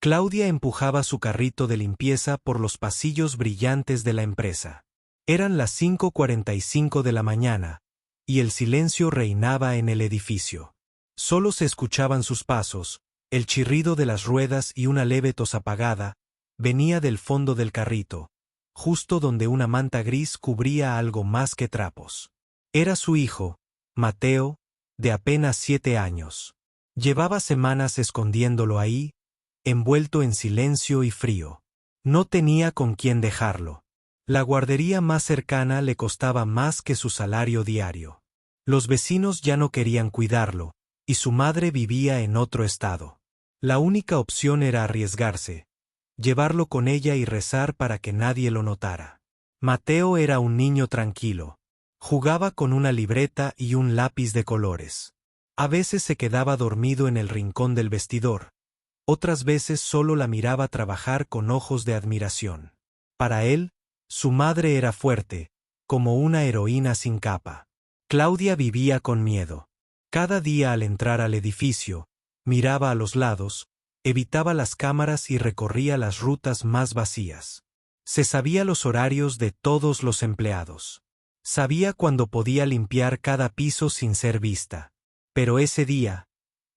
Claudia empujaba su carrito de limpieza por los pasillos brillantes de la empresa. Eran las 5:45 de la mañana, y el silencio reinaba en el edificio. Solo se escuchaban sus pasos, el chirrido de las ruedas y una leve tos apagada venía del fondo del carrito, justo donde una manta gris cubría algo más que trapos. Era su hijo, Mateo, de apenas 7 años. Llevaba semanas escondiéndolo ahí, envuelto en silencio y frío. No tenía con quién dejarlo. La guardería más cercana le costaba más que su salario diario. Los vecinos ya no querían cuidarlo, y su madre vivía en otro estado. La única opción era arriesgarse, llevarlo con ella y rezar para que nadie lo notara. Mateo era un niño tranquilo. Jugaba con una libreta y un lápiz de colores. A veces se quedaba dormido en el rincón del vestidor. Otras veces solo la miraba trabajar con ojos de admiración. Para él, su madre era fuerte, como una heroína sin capa. Claudia vivía con miedo. Cada día al entrar al edificio, miraba a los lados, evitaba las cámaras y recorría las rutas más vacías. Se sabía los horarios de todos los empleados. Sabía cuándo podía limpiar cada piso sin ser vista. Pero ese día,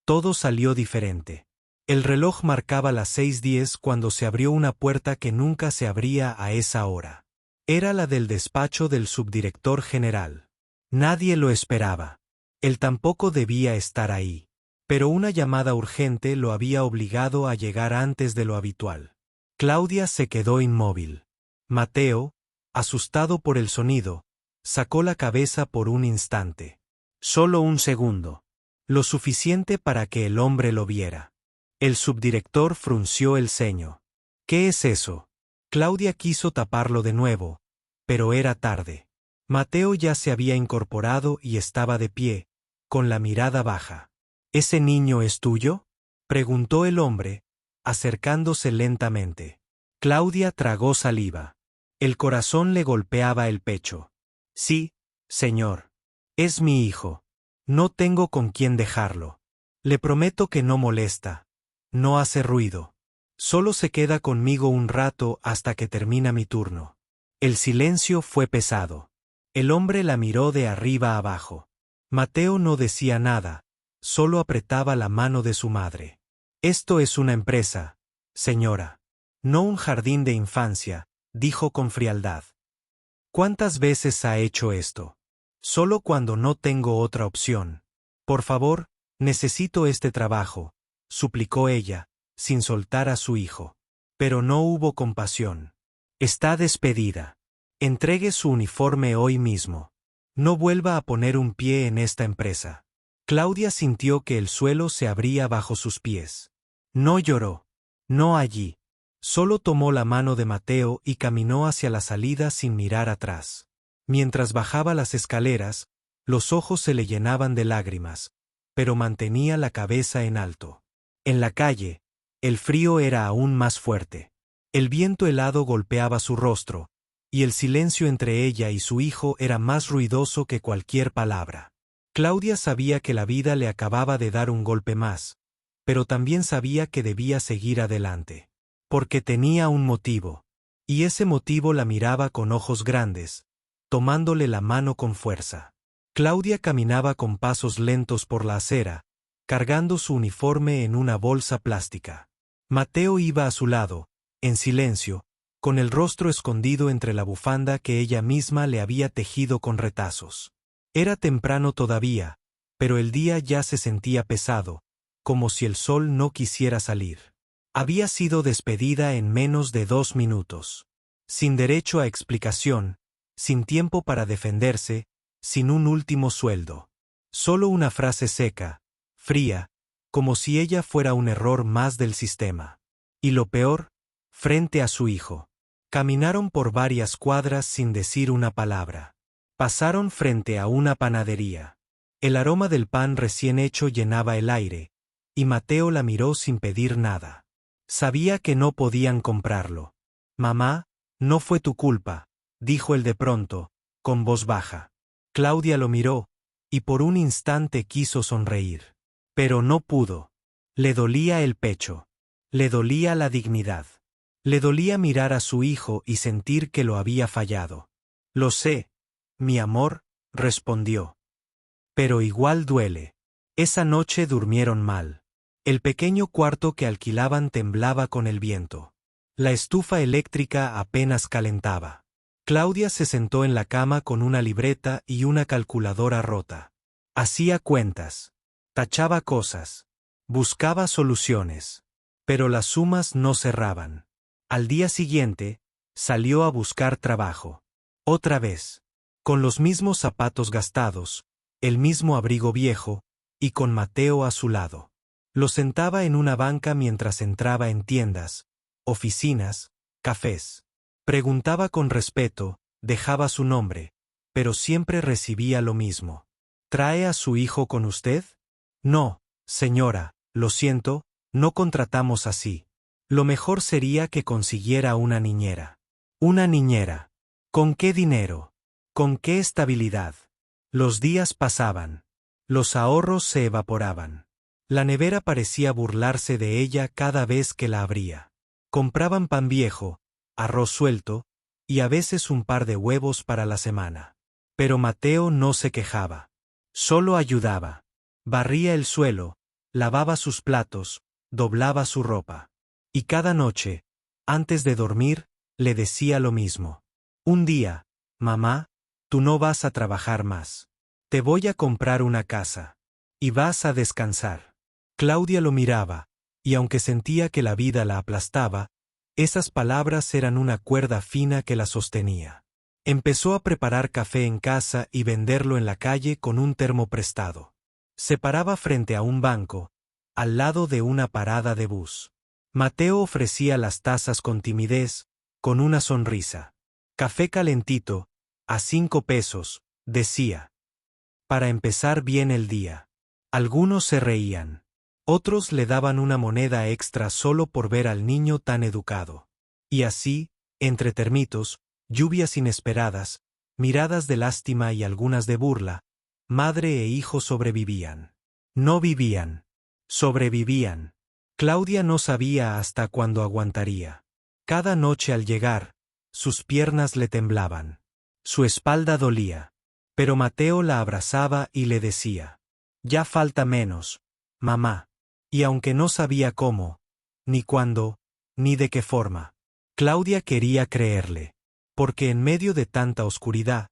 todo salió diferente. El reloj marcaba las 6:10 cuando se abrió una puerta que nunca se abría a esa hora. Era la del despacho del subdirector general. Nadie lo esperaba. Él tampoco debía estar ahí. Pero una llamada urgente lo había obligado a llegar antes de lo habitual. Claudia se quedó inmóvil. Mateo, asustado por el sonido, sacó la cabeza por un instante. Solo un segundo. Lo suficiente para que el hombre lo viera. El subdirector frunció el ceño. ¿Qué es eso? Claudia quiso taparlo de nuevo, pero era tarde. Mateo ya se había incorporado y estaba de pie, con la mirada baja. ¿Ese niño es tuyo?, preguntó el hombre, acercándose lentamente. Claudia tragó saliva. El corazón le golpeaba el pecho. Sí, señor. Es mi hijo. No tengo con quién dejarlo. Le prometo que no molesta. No hace ruido. Solo se queda conmigo un rato hasta que termina mi turno. El silencio fue pesado. El hombre la miró de arriba abajo. Mateo no decía nada, solo apretaba la mano de su madre. Esto es una empresa, señora. No un jardín de infancia, dijo con frialdad. ¿Cuántas veces ha hecho esto? Solo cuando no tengo otra opción. Por favor, necesito este trabajo, suplicó ella, sin soltar a su hijo. Pero no hubo compasión. Está despedida. Entregue su uniforme hoy mismo. No vuelva a poner un pie en esta empresa. Claudia sintió que el suelo se abría bajo sus pies. No lloró. No allí. Solo tomó la mano de Mateo y caminó hacia la salida sin mirar atrás. Mientras bajaba las escaleras, los ojos se le llenaban de lágrimas, pero mantenía la cabeza en alto. En la calle, el frío era aún más fuerte. El viento helado golpeaba su rostro, y el silencio entre ella y su hijo era más ruidoso que cualquier palabra. Claudia sabía que la vida le acababa de dar un golpe más, pero también sabía que debía seguir adelante. Porque tenía un motivo, y ese motivo la miraba con ojos grandes, tomándole la mano con fuerza. Claudia caminaba con pasos lentos por la acera, cargando su uniforme en una bolsa plástica. Mateo iba a su lado, en silencio, con el rostro escondido entre la bufanda que ella misma le había tejido con retazos. Era temprano todavía, pero el día ya se sentía pesado, como si el sol no quisiera salir. Había sido despedida en menos de 2 minutos. Sin derecho a explicación, sin tiempo para defenderse, sin un último sueldo. Solo una frase seca, fría, como si ella fuera un error más del sistema. Y lo peor, frente a su hijo. Caminaron por varias cuadras sin decir una palabra. Pasaron frente a una panadería. El aroma del pan recién hecho llenaba el aire, y Mateo la miró sin pedir nada. Sabía que no podían comprarlo. Mamá, no fue tu culpa, dijo él de pronto, con voz baja. Claudia lo miró, y por un instante quiso sonreír. Pero no pudo. Le dolía el pecho. Le dolía la dignidad. Le dolía mirar a su hijo y sentir que lo había fallado. Lo sé, mi amor, respondió. Pero igual duele. Esa noche durmieron mal. El pequeño cuarto que alquilaban temblaba con el viento. La estufa eléctrica apenas calentaba. Claudia se sentó en la cama con una libreta y una calculadora rota. Hacía cuentas. Tachaba cosas. Buscaba soluciones. Pero las sumas no cerraban. Al día siguiente, salió a buscar trabajo. Otra vez. Con los mismos zapatos gastados, el mismo abrigo viejo, y con Mateo a su lado. Lo sentaba en una banca mientras entraba en tiendas, oficinas, cafés. Preguntaba con respeto, dejaba su nombre, pero siempre recibía lo mismo. ¿Trae a su hijo con usted? No, señora, lo siento, no contratamos así. Lo mejor sería que consiguiera una niñera. Una niñera. ¿Con qué dinero? ¿Con qué estabilidad? Los días pasaban. Los ahorros se evaporaban. La nevera parecía burlarse de ella cada vez que la abría. Compraban pan viejo, arroz suelto, y a veces un par de huevos para la semana. Pero Mateo no se quejaba. Solo ayudaba. Barría el suelo, lavaba sus platos, doblaba su ropa. Y cada noche, antes de dormir, le decía lo mismo. Un día, mamá, tú no vas a trabajar más. Te voy a comprar una casa. Y vas a descansar. Claudia lo miraba, y aunque sentía que la vida la aplastaba, esas palabras eran una cuerda fina que la sostenía. Empezó a preparar café en casa y venderlo en la calle con un termo prestado. Se paraba frente a un banco, al lado de una parada de bus. Mateo ofrecía las tazas con timidez, con una sonrisa. Café calentito, a 5 pesos, decía. Para empezar bien el día. Algunos se reían. Otros le daban una moneda extra solo por ver al niño tan educado. Y así, entre termitos, lluvias inesperadas, miradas de lástima y algunas de burla, madre e hijo sobrevivían. No vivían. Sobrevivían. Claudia no sabía hasta cuándo aguantaría. Cada noche al llegar, sus piernas le temblaban. Su espalda dolía. Pero Mateo la abrazaba y le decía: ya falta menos, mamá. Y aunque no sabía cómo, ni cuándo, ni de qué forma, Claudia quería creerle. Porque en medio de tanta oscuridad,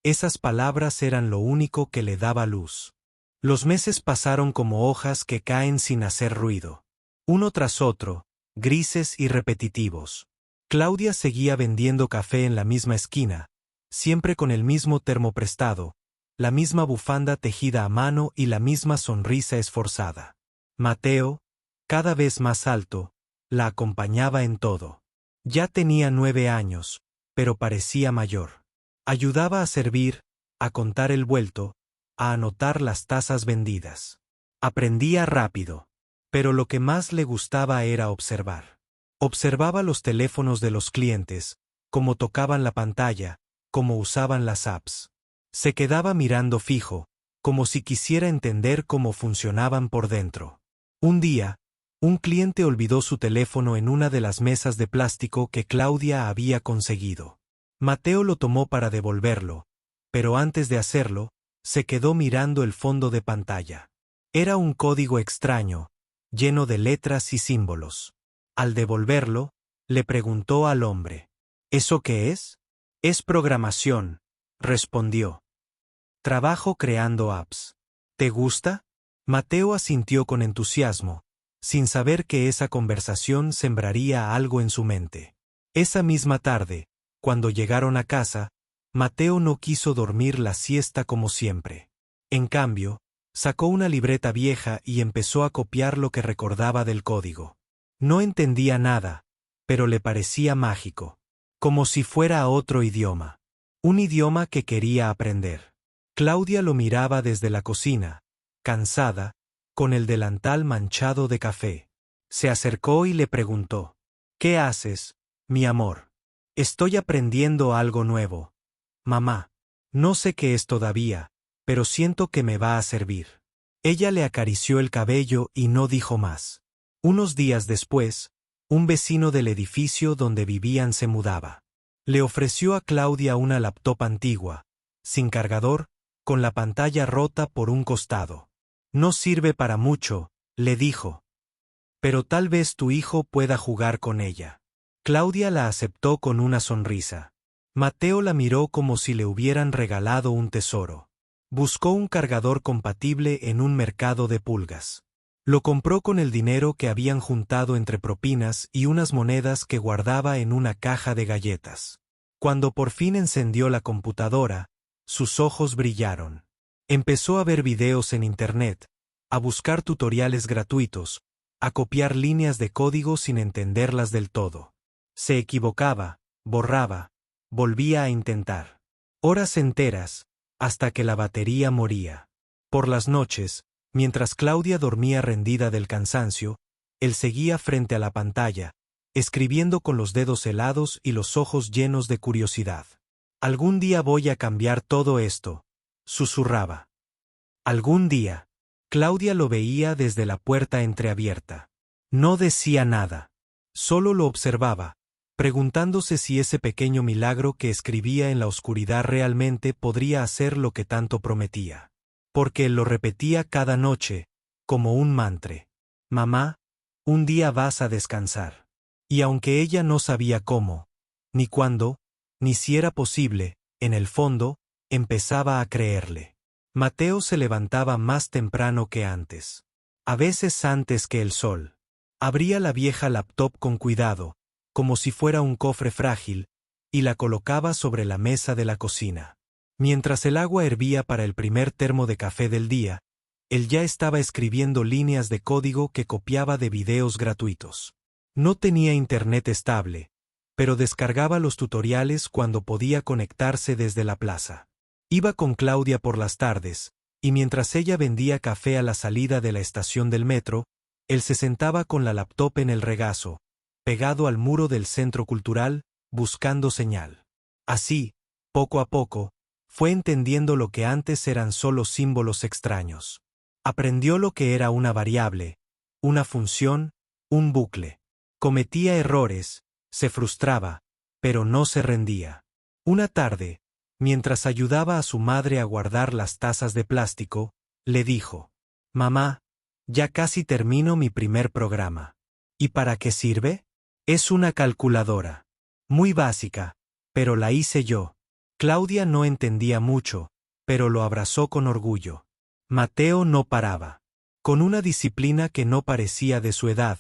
esas palabras eran lo único que le daba luz. Los meses pasaron como hojas que caen sin hacer ruido. Uno tras otro, grises y repetitivos. Claudia seguía vendiendo café en la misma esquina, siempre con el mismo termo prestado, la misma bufanda tejida a mano y la misma sonrisa esforzada. Mateo, cada vez más alto, la acompañaba en todo. Ya tenía 9 años, pero parecía mayor. Ayudaba a servir, a contar el vuelto, a anotar las tazas vendidas. Aprendía rápido. Pero lo que más le gustaba era observar. Observaba los teléfonos de los clientes, cómo tocaban la pantalla, cómo usaban las apps. Se quedaba mirando fijo, como si quisiera entender cómo funcionaban por dentro. Un día, un cliente olvidó su teléfono en una de las mesas de plástico que Claudia había conseguido. Mateo lo tomó para devolverlo, pero antes de hacerlo, se quedó mirando el fondo de pantalla. Era un código extraño, lleno de letras y símbolos. Al devolverlo, le preguntó al hombre: ¿eso qué es? Es programación, respondió. Trabajo creando apps. ¿Te gusta? Mateo asintió con entusiasmo, sin saber que esa conversación sembraría algo en su mente. Esa misma tarde, cuando llegaron a casa, Mateo no quiso dormir la siesta como siempre. En cambio, sacó una libreta vieja y empezó a copiar lo que recordaba del código. No entendía nada, pero le parecía mágico. Como si fuera otro idioma. Un idioma que quería aprender. Claudia lo miraba desde la cocina, cansada, con el delantal manchado de café. Se acercó y le preguntó: ¿qué haces, mi amor? Estoy aprendiendo algo nuevo. Mamá, no sé qué es todavía, pero siento que me va a servir. Ella le acarició el cabello y no dijo más. Unos días después, un vecino del edificio donde vivían se mudaba. Le ofreció a Claudia una laptop antigua, sin cargador, con la pantalla rota por un costado. No sirve para mucho, le dijo. Pero tal vez tu hijo pueda jugar con ella. Claudia la aceptó con una sonrisa. Mateo la miró como si le hubieran regalado un tesoro. Buscó un cargador compatible en un mercado de pulgas. Lo compró con el dinero que habían juntado entre propinas y unas monedas que guardaba en una caja de galletas. Cuando por fin encendió la computadora, sus ojos brillaron. Empezó a ver videos en Internet, a buscar tutoriales gratuitos, a copiar líneas de código sin entenderlas del todo. Se equivocaba, borraba, volvía a intentar. Horas enteras, hasta que la batería moría. Por las noches, mientras Claudia dormía rendida del cansancio, él seguía frente a la pantalla, escribiendo con los dedos helados y los ojos llenos de curiosidad. Algún día voy a cambiar todo esto, susurraba. Algún día. Claudia lo veía desde la puerta entreabierta. No decía nada. Solo lo observaba, preguntándose si ese pequeño milagro que escribía en la oscuridad realmente podría hacer lo que tanto prometía. Porque él lo repetía cada noche, como un mantra. Mamá, un día vas a descansar. Y aunque ella no sabía cómo, ni cuándo, ni si era posible, en el fondo, empezaba a creerle. Mateo se levantaba más temprano que antes. A veces antes que el sol. Abría la vieja laptop con cuidado, como si fuera un cofre frágil, y la colocaba sobre la mesa de la cocina. Mientras el agua hervía para el primer termo de café del día, él ya estaba escribiendo líneas de código que copiaba de videos gratuitos. No tenía internet estable, pero descargaba los tutoriales cuando podía conectarse desde la plaza. Iba con Claudia por las tardes, y mientras ella vendía café a la salida de la estación del metro, él se sentaba con la laptop en el regazo, pegado al muro del centro cultural, buscando señal. Así, poco a poco, fue entendiendo lo que antes eran solo símbolos extraños. Aprendió lo que era una variable, una función, un bucle. Cometía errores, se frustraba, pero no se rendía. Una tarde, mientras ayudaba a su madre a guardar las tazas de plástico, le dijo: «Mamá, ya casi termino mi primer programa». «¿Y para qué sirve?» «Es una calculadora. Muy básica, pero la hice yo». Claudia no entendía mucho, pero lo abrazó con orgullo. Mateo no paraba. Con una disciplina que no parecía de su edad,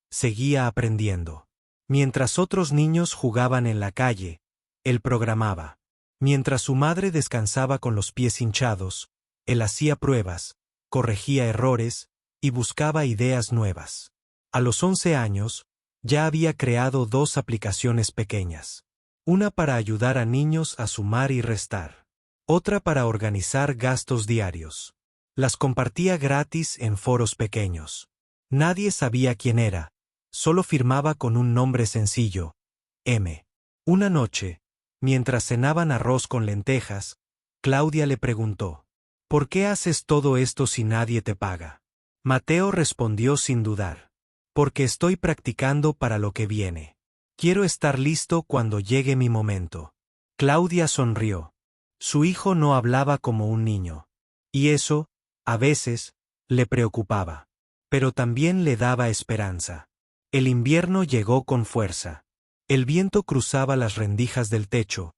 seguía aprendiendo. Mientras otros niños jugaban en la calle, él programaba. Mientras su madre descansaba con los pies hinchados, él hacía pruebas, corregía errores y buscaba ideas nuevas. A los 11 años, ya había creado 2 aplicaciones pequeñas. Una para ayudar a niños a sumar y restar. Otra para organizar gastos diarios. Las compartía gratis en foros pequeños. Nadie sabía quién era, solo firmaba con un nombre sencillo: M. Una noche, mientras cenaban arroz con lentejas, Claudia le preguntó: «¿Por qué haces todo esto si nadie te paga?» Mateo respondió sin dudar: «Porque estoy practicando para lo que viene. Quiero estar listo cuando llegue mi momento». Claudia sonrió. Su hijo no hablaba como un niño. Y eso, a veces, le preocupaba. Pero también le daba esperanza. El invierno llegó con fuerza. El viento cruzaba las rendijas del techo,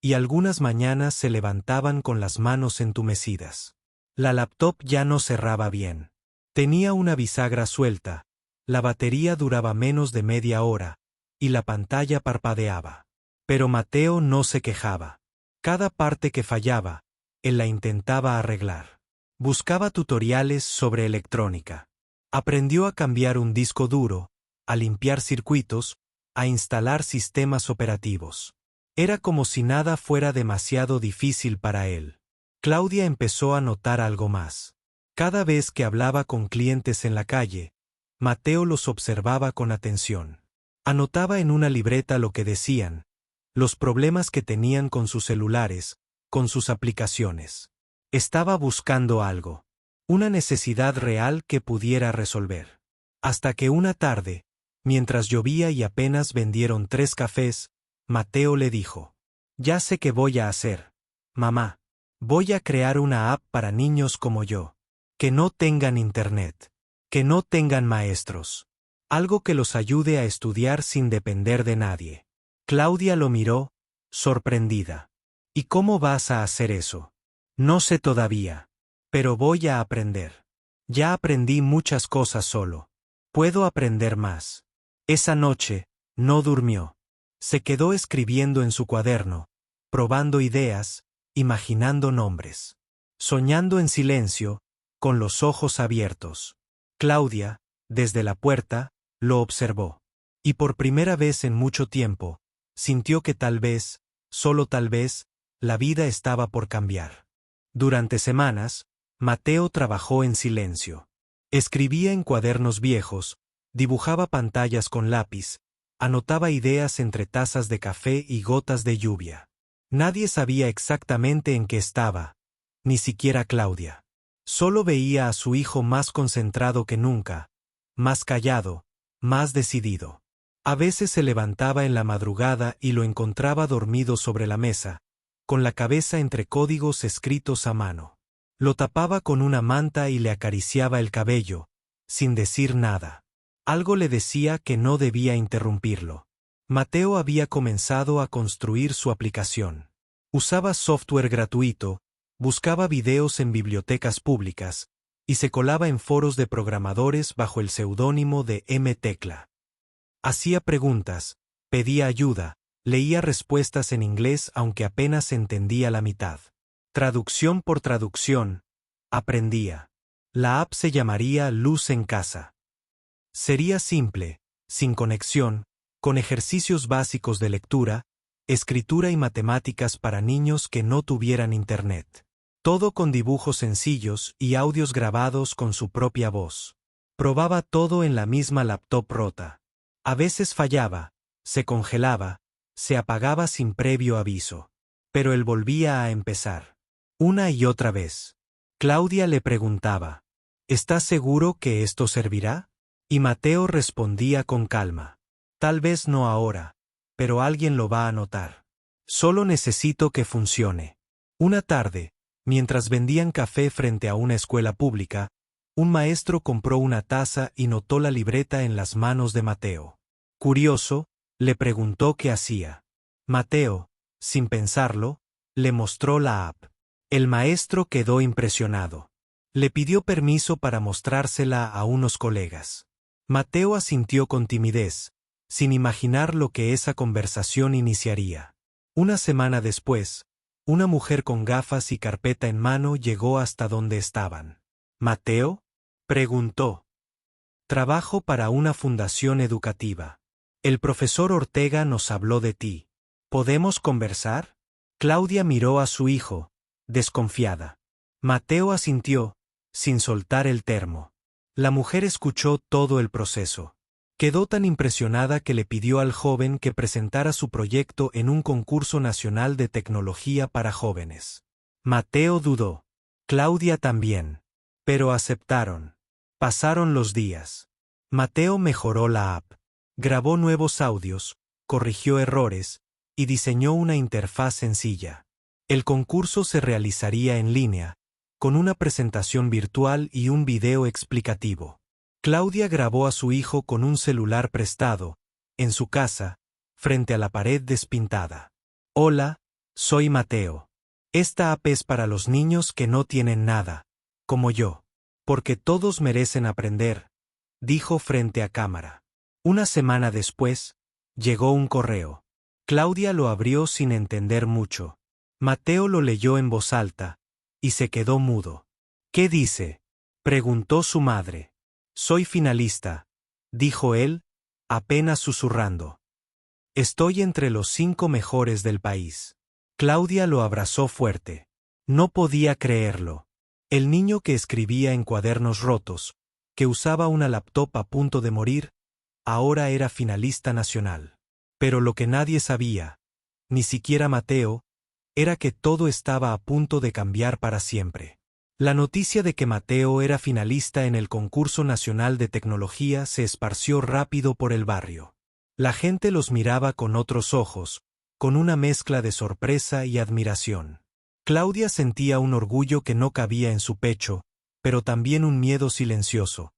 y algunas mañanas se levantaban con las manos entumecidas. La laptop ya no cerraba bien. Tenía una bisagra suelta, la batería duraba menos de media hora, y la pantalla parpadeaba. Pero Mateo no se quejaba. Cada parte que fallaba, él la intentaba arreglar. Buscaba tutoriales sobre electrónica. Aprendió a cambiar un disco duro, a limpiar circuitos, a instalar sistemas operativos. Era como si nada fuera demasiado difícil para él. Claudia empezó a notar algo más. Cada vez que hablaba con clientes en la calle, Mateo los observaba con atención. Anotaba en una libreta lo que decían, los problemas que tenían con sus celulares, con sus aplicaciones. Estaba buscando algo, una necesidad real que pudiera resolver. Hasta que una tarde, mientras llovía y apenas vendieron 3 cafés, Mateo le dijo: «Ya sé qué voy a hacer, mamá. Voy a crear una app para niños como yo. Que no tengan internet. Que no tengan maestros. Algo que los ayude a estudiar sin depender de nadie». Claudia lo miró, sorprendida. «¿Y cómo vas a hacer eso?» «No sé todavía. Pero voy a aprender. Ya aprendí muchas cosas solo. Puedo aprender más». Esa noche, no durmió. Se quedó escribiendo en su cuaderno, probando ideas, imaginando nombres. Soñando en silencio, con los ojos abiertos. Claudia, desde la puerta, lo observó. Y por primera vez en mucho tiempo, sintió que tal vez, solo tal vez, la vida estaba por cambiar. Durante semanas, Mateo trabajó en silencio. Escribía en cuadernos viejos, dibujaba pantallas con lápiz, anotaba ideas entre tazas de café y gotas de lluvia. Nadie sabía exactamente en qué estaba, ni siquiera Claudia. Solo veía a su hijo más concentrado que nunca, más callado, más decidido. A veces se levantaba en la madrugada y lo encontraba dormido sobre la mesa, con la cabeza entre códigos escritos a mano. Lo tapaba con una manta y le acariciaba el cabello, sin decir nada. Algo le decía que no debía interrumpirlo. Mateo había comenzado a construir su aplicación. Usaba software gratuito, buscaba videos en bibliotecas públicas, y se colaba en foros de programadores bajo el seudónimo de M. Tecla. Hacía preguntas, pedía ayuda, leía respuestas en inglés aunque apenas entendía la mitad. Traducción por traducción, aprendía. La app se llamaría Luz en Casa. Sería simple, sin conexión, con ejercicios básicos de lectura, escritura y matemáticas para niños que no tuvieran internet. Todo con dibujos sencillos y audios grabados con su propia voz. Probaba todo en la misma laptop rota. A veces fallaba, se congelaba, se apagaba sin previo aviso. Pero él volvía a empezar. Una y otra vez. Claudia le preguntaba: «¿Estás seguro que esto servirá?» Y Mateo respondía con calma: «Tal vez no ahora, pero alguien lo va a notar. Solo necesito que funcione». Una tarde, mientras vendían café frente a una escuela pública, un maestro compró una taza y notó la libreta en las manos de Mateo. Curioso, le preguntó qué hacía. Mateo, sin pensarlo, le mostró la app. El maestro quedó impresionado. Le pidió permiso para mostrársela a unos colegas. Mateo asintió con timidez, sin imaginar lo que esa conversación iniciaría. Una semana después, una mujer con gafas y carpeta en mano llegó hasta donde estaban. «¿Mateo?», preguntó. «Trabajo para una fundación educativa. El profesor Ortega nos habló de ti. ¿Podemos conversar?». Claudia miró a su hijo, desconfiada. Mateo asintió, sin soltar el termo. La mujer escuchó todo el proceso. Quedó tan impresionada que le pidió al joven que presentara su proyecto en un concurso nacional de tecnología para jóvenes. Mateo dudó. Claudia también. Pero aceptaron. Pasaron los días. Mateo mejoró la app. Grabó nuevos audios, corrigió errores, y diseñó una interfaz sencilla. El concurso se realizaría en línea, con una presentación virtual y un video explicativo. Claudia grabó a su hijo con un celular prestado, en su casa, frente a la pared despintada. «Hola, soy Mateo. Esta app es para los niños que no tienen nada, como yo. Porque todos merecen aprender», dijo frente a cámara. Una semana después, llegó un correo. Claudia lo abrió sin entender mucho. Mateo lo leyó en voz alta, y se quedó mudo. «¿Qué dice?», preguntó su madre. «Soy finalista», dijo él, apenas susurrando. «Estoy entre los 5 mejores del país». Claudia lo abrazó fuerte. No podía creerlo. El niño que escribía en cuadernos rotos, que usaba una laptop a punto de morir, ahora era finalista nacional. Pero lo que nadie sabía, ni siquiera Mateo, era que todo estaba a punto de cambiar para siempre. La noticia de que Mateo era finalista en el concurso nacional de tecnología se esparció rápido por el barrio. La gente los miraba con otros ojos, con una mezcla de sorpresa y admiración. Claudia sentía un orgullo que no cabía en su pecho, pero también un miedo silencioso.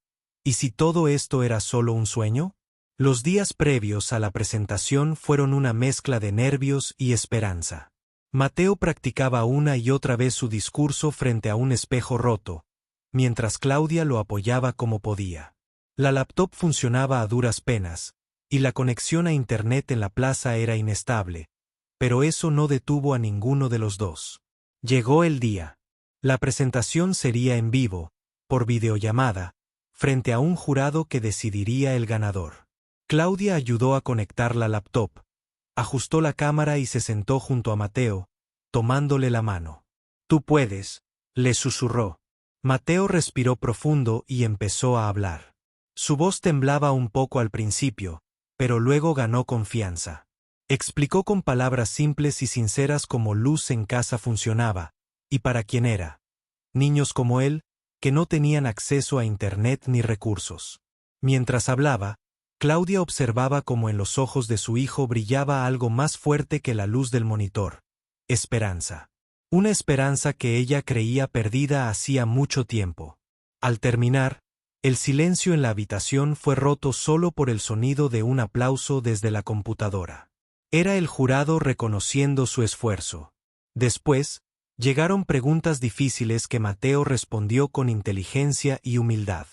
¿Y si todo esto era solo un sueño? Los días previos a la presentación fueron una mezcla de nervios y esperanza. Mateo practicaba una y otra vez su discurso frente a un espejo roto, mientras Claudia lo apoyaba como podía. La laptop funcionaba a duras penas, y la conexión a Internet en la plaza era inestable, pero eso no detuvo a ninguno de los dos. Llegó el día. La presentación sería en vivo, por videollamada, frente a un jurado que decidiría el ganador. Claudia ayudó a conectar la laptop, ajustó la cámara y se sentó junto a Mateo, tomándole la mano. «Tú puedes», le susurró. Mateo respiró profundo y empezó a hablar. Su voz temblaba un poco al principio, pero luego ganó confianza. Explicó con palabras simples y sinceras cómo Luz en casa funcionaba, y para quién era. Niños como él, que no tenían acceso a Internet ni recursos. Mientras hablaba, Claudia observaba cómo en los ojos de su hijo brillaba algo más fuerte que la luz del monitor: esperanza. Una esperanza que ella creía perdida hacía mucho tiempo. Al terminar, el silencio en la habitación fue roto solo por el sonido de un aplauso desde la computadora. Era el jurado reconociendo su esfuerzo. Después, llegaron preguntas difíciles que Mateo respondió con inteligencia y humildad.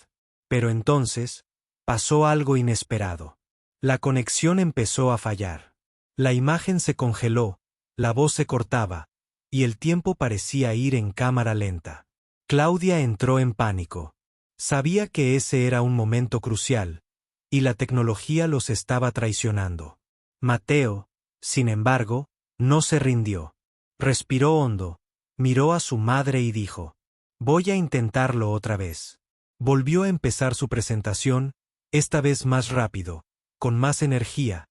Pero entonces, pasó algo inesperado. La conexión empezó a fallar. La imagen se congeló, la voz se cortaba, y el tiempo parecía ir en cámara lenta. Claudia entró en pánico. Sabía que ese era un momento crucial, y la tecnología los estaba traicionando. Mateo, sin embargo, no se rindió. Respiró hondo, miró a su madre y dijo: «Voy a intentarlo otra vez». Volvió a empezar su presentación, esta vez más rápido, con más energía,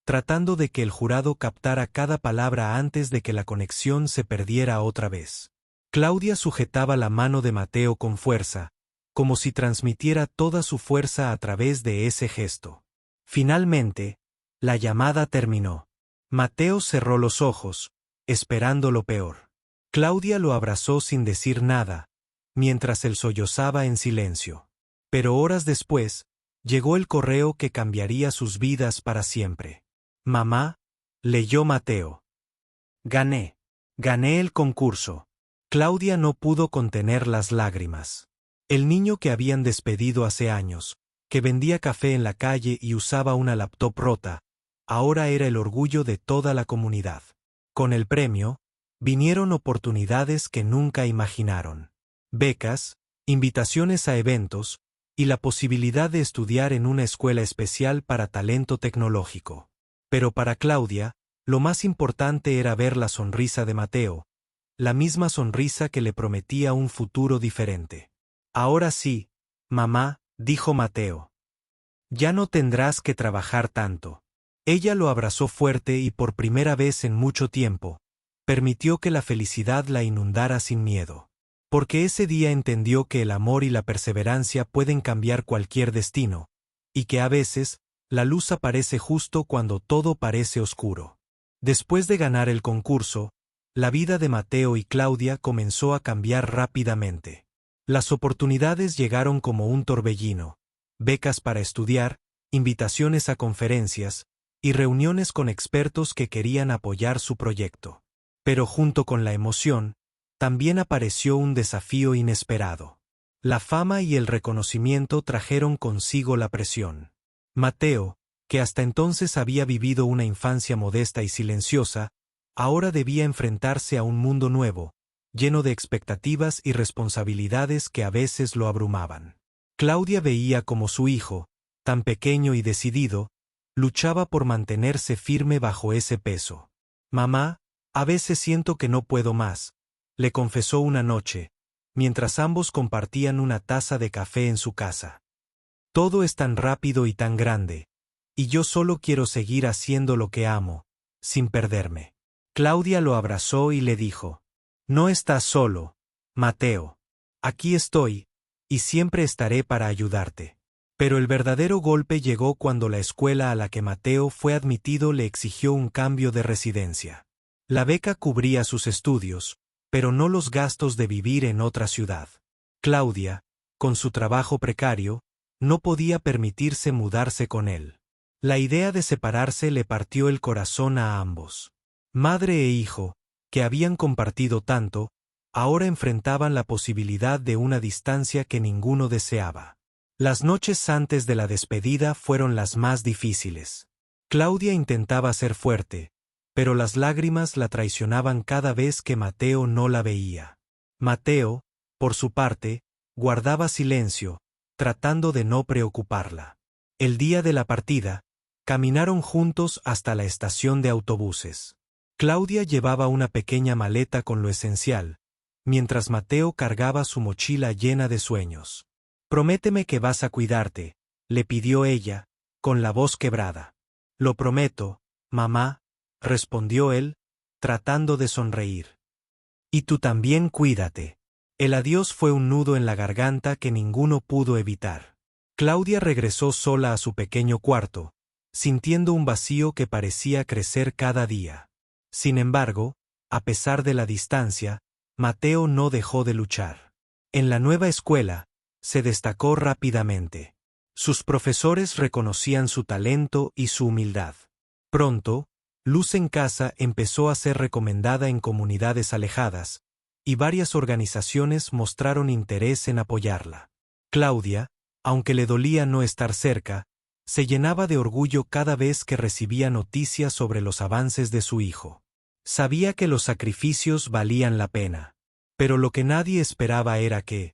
tratando de que el jurado captara cada palabra antes de que la conexión se perdiera otra vez. Claudia sujetaba la mano de Mateo con fuerza, como si transmitiera toda su fuerza a través de ese gesto. Finalmente, la llamada terminó. Mateo cerró los ojos, esperando lo peor. Claudia lo abrazó sin decir nada, mientras él sollozaba en silencio. Pero horas después, llegó el correo que cambiaría sus vidas para siempre. «Mamá», leyó Mateo. «Gané. Gané el concurso». Claudia no pudo contener las lágrimas. El niño que habían despedido hace años, que vendía café en la calle y usaba una laptop rota, ahora era el orgullo de toda la comunidad. Con el premio, vinieron oportunidades que nunca imaginaron. Becas, invitaciones a eventos, y la posibilidad de estudiar en una escuela especial para talento tecnológico. Pero para Claudia, lo más importante era ver la sonrisa de Mateo, la misma sonrisa que le prometía un futuro diferente. «Ahora sí, mamá», dijo Mateo. «Ya no tendrás que trabajar tanto». Ella lo abrazó fuerte y por primera vez en mucho tiempo, permitió que la felicidad la inundara sin miedo. Porque ese día entendió que el amor y la perseverancia pueden cambiar cualquier destino, y que a veces, la luz aparece justo cuando todo parece oscuro. Después de ganar el concurso, la vida de Mateo y Claudia comenzó a cambiar rápidamente. Las oportunidades llegaron como un torbellino: becas para estudiar, invitaciones a conferencias, y reuniones con expertos que querían apoyar su proyecto. Pero junto con la emoción, también apareció un desafío inesperado. La fama y el reconocimiento trajeron consigo la presión. Mateo, que hasta entonces había vivido una infancia modesta y silenciosa, ahora debía enfrentarse a un mundo nuevo, lleno de expectativas y responsabilidades que a veces lo abrumaban. Claudia veía como su hijo, tan pequeño y decidido, luchaba por mantenerse firme bajo ese peso. «Mamá, a veces siento que no puedo más», le confesó una noche, mientras ambos compartían una taza de café en su casa. «Todo es tan rápido y tan grande, y yo solo quiero seguir haciendo lo que amo, sin perderme». Claudia lo abrazó y le dijo: «No estás solo, Mateo. Aquí estoy, y siempre estaré para ayudarte. Pero el verdadero golpe llegó cuando la escuela a la que Mateo fue admitido le exigió un cambio de residencia. La beca cubría sus estudios, pero no los gastos de vivir en otra ciudad. Claudia, con su trabajo precario, no podía permitirse mudarse con él. La idea de separarse le partió el corazón a ambos. Madre e hijo, que habían compartido tanto, ahora enfrentaban la posibilidad de una distancia que ninguno deseaba. Las noches antes de la despedida fueron las más difíciles. Claudia intentaba ser fuerte, pero las lágrimas la traicionaban cada vez que Mateo no la veía. Mateo, por su parte, guardaba silencio, tratando de no preocuparla. El día de la partida, caminaron juntos hasta la estación de autobuses. Claudia llevaba una pequeña maleta con lo esencial, mientras Mateo cargaba su mochila llena de sueños. «Prométeme que vas a cuidarte», le pidió ella, con la voz quebrada. «Lo prometo, mamá», respondió él, tratando de sonreír. «Y tú también cuídate». El adiós fue un nudo en la garganta que ninguno pudo evitar. Claudia regresó sola a su pequeño cuarto, sintiendo un vacío que parecía crecer cada día. Sin embargo, a pesar de la distancia, Mateo no dejó de luchar. En la nueva escuela, se destacó rápidamente. Sus profesores reconocían su talento y su humildad. Pronto, Luz en Casa empezó a ser recomendada en comunidades alejadas, y varias organizaciones mostraron interés en apoyarla. Claudia, aunque le dolía no estar cerca, se llenaba de orgullo cada vez que recibía noticias sobre los avances de su hijo. Sabía que los sacrificios valían la pena. Pero lo que nadie esperaba era que,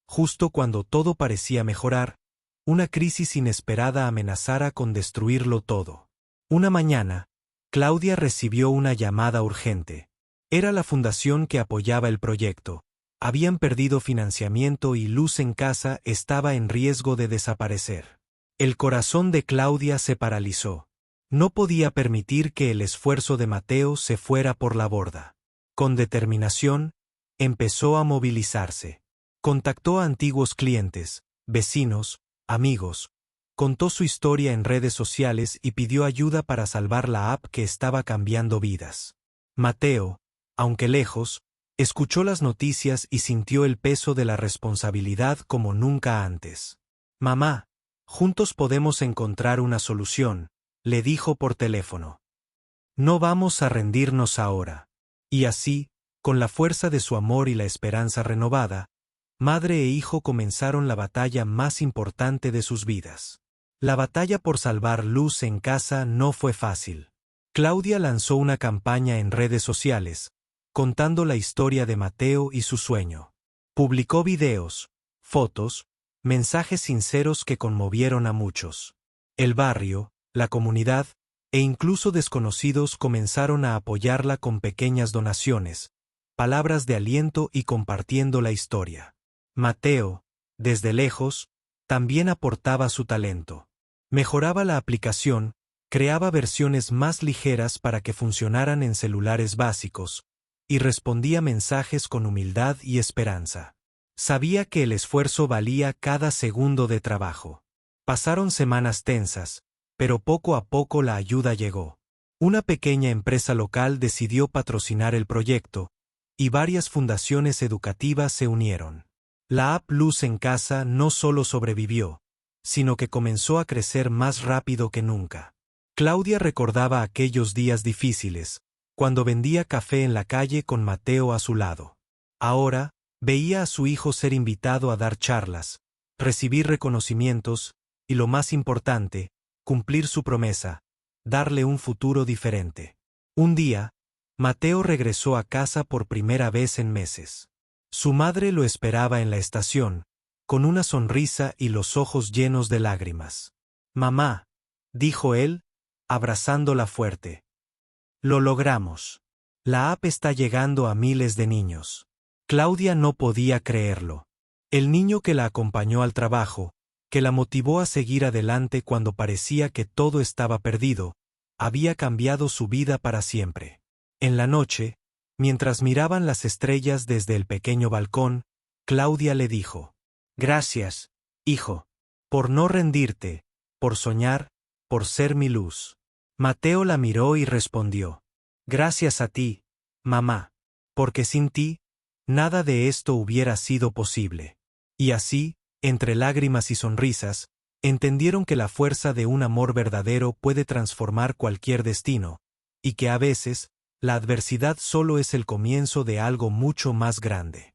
justo cuando todo parecía mejorar, una crisis inesperada amenazara con destruirlo todo. Una mañana, Claudia recibió una llamada urgente. Era la fundación que apoyaba el proyecto. Habían perdido financiamiento y Luz en Casa estaba en riesgo de desaparecer. El corazón de Claudia se paralizó. No podía permitir que el esfuerzo de Mateo se fuera por la borda. Con determinación, empezó a movilizarse. Contactó a antiguos clientes, vecinos, amigos, contó su historia en redes sociales y pidió ayuda para salvar la app que estaba cambiando vidas. Mateo, aunque lejos, escuchó las noticias y sintió el peso de la responsabilidad como nunca antes. «Mamá, juntos podemos encontrar una solución», le dijo por teléfono. «No vamos a rendirnos ahora». Y así, con la fuerza de su amor y la esperanza renovada, madre e hijo comenzaron la batalla más importante de sus vidas. La batalla por salvar Luz en Casa no fue fácil. Claudia lanzó una campaña en redes sociales, contando la historia de Mateo y su sueño. Publicó videos, fotos, mensajes sinceros que conmovieron a muchos. El barrio, la comunidad, e incluso desconocidos comenzaron a apoyarla con pequeñas donaciones, palabras de aliento y compartiendo la historia. Mateo, desde lejos, también aportaba su talento. Mejoraba la aplicación, creaba versiones más ligeras para que funcionaran en celulares básicos, y respondía mensajes con humildad y esperanza. Sabía que el esfuerzo valía cada segundo de trabajo. Pasaron semanas tensas, pero poco a poco la ayuda llegó. Una pequeña empresa local decidió patrocinar el proyecto, y varias fundaciones educativas se unieron. La app Luz en Casa no solo sobrevivió, sino que comenzó a crecer más rápido que nunca. Claudia recordaba aquellos días difíciles, cuando vendía café en la calle con Mateo a su lado. Ahora, veía a su hijo ser invitado a dar charlas, recibir reconocimientos, y lo más importante, cumplir su promesa, darle un futuro diferente. Un día, Mateo regresó a casa por primera vez en meses. Su madre lo esperaba en la estación, con una sonrisa y los ojos llenos de lágrimas. «Mamá», dijo él, abrazándola fuerte. «Lo logramos. La app está llegando a miles de niños». Claudia no podía creerlo. El niño que la acompañó al trabajo, que la motivó a seguir adelante cuando parecía que todo estaba perdido, había cambiado su vida para siempre. En la noche, mientras miraban las estrellas desde el pequeño balcón, Claudia le dijo. Gracias, hijo. Por no rendirte, por soñar, por ser mi luz. Mateo la miró y respondió. Gracias a ti, mamá. Porque sin ti, nada de esto hubiera sido posible. Y así, entre lágrimas y sonrisas, entendieron que la fuerza de un amor verdadero puede transformar cualquier destino, y que a veces, la adversidad solo es el comienzo de algo mucho más grande.